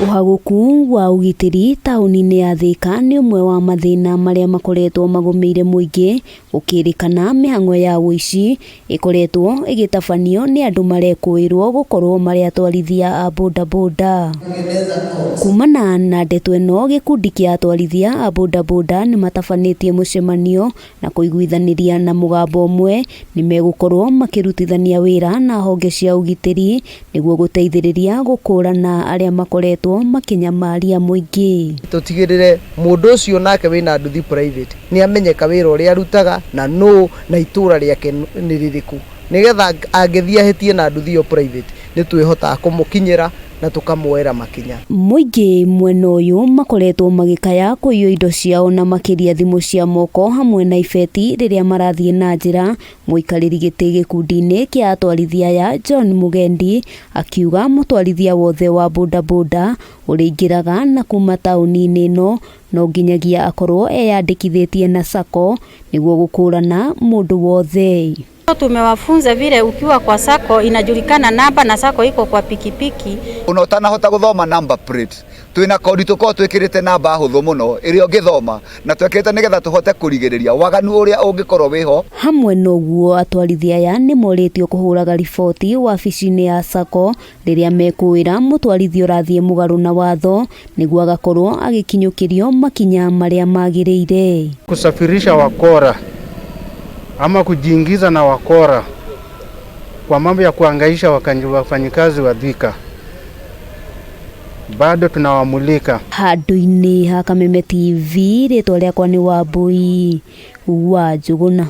Uhaguku wa ugitiri tauni-ini ya Thika ni umwe wa mathina maria makoretwo magumeire muingi ukirikana mihang'o ya wici ikoretwo igitabanio ni andu marekuirwo gukorwo mari atwarithia a bodaboda. Kumana na ndeto ino, gikundi kia atwarithia a bodaboda ni matabanitie mucemanio na kuiguithaniria na mugambo umwe ni megukorwo makirutithania wira na honge cia ugitiri niguo guteithiriria gukurana aria makoretwo makinyamaria muingi. Tutigirire mundu ucio nake wina nduthi private ni amenyeka wira uria arutaga na itura riake ni ririku, nigetha angithia hitie na nduthi yo private ni twihota kumukinyira na tukamwera makinya. Muingi mwena uyu makoretwo magikaya kuiyo indo ciao na makiria thimu cia moko hamwe na ibeti riria marathie na njira. Muikariri giti gikundi-ini kia atwarithia ya John Mugendi akiuga mutwarithia wothe wa bodaboda uringiraga na kuma tauni-ini ino no nginyagia akorwo eyandikithitie na sacco niguo gukurana mundu wothe. Tumewafunza vile ukiwa kwa sako inajulikana namba na sako iko kwa pikipiki. Utanahota guthoma number plate. Twina kodi tuko twikirite namba huthu muno iria ungithoma na twekirite nigetha tuhote kurigiriria waganu uria ungikorwo wiho. Hamwe noguo atwarithia aya ni moritio kuhuraga riboti wabici-ini ya sako riria mekuira mutwarithia urathie mugaru na watho niguo agakorwo agikinyukirio makinya maria magiriire. Kusafirisha wakora ama kujiingiza na wakora kwa mambo ya kuangaisha wafanyikazi wa Thika bado tunawamulika. Handu-ini ha Kameme TV ritwa riakwa ni Wambui wa Njuguna.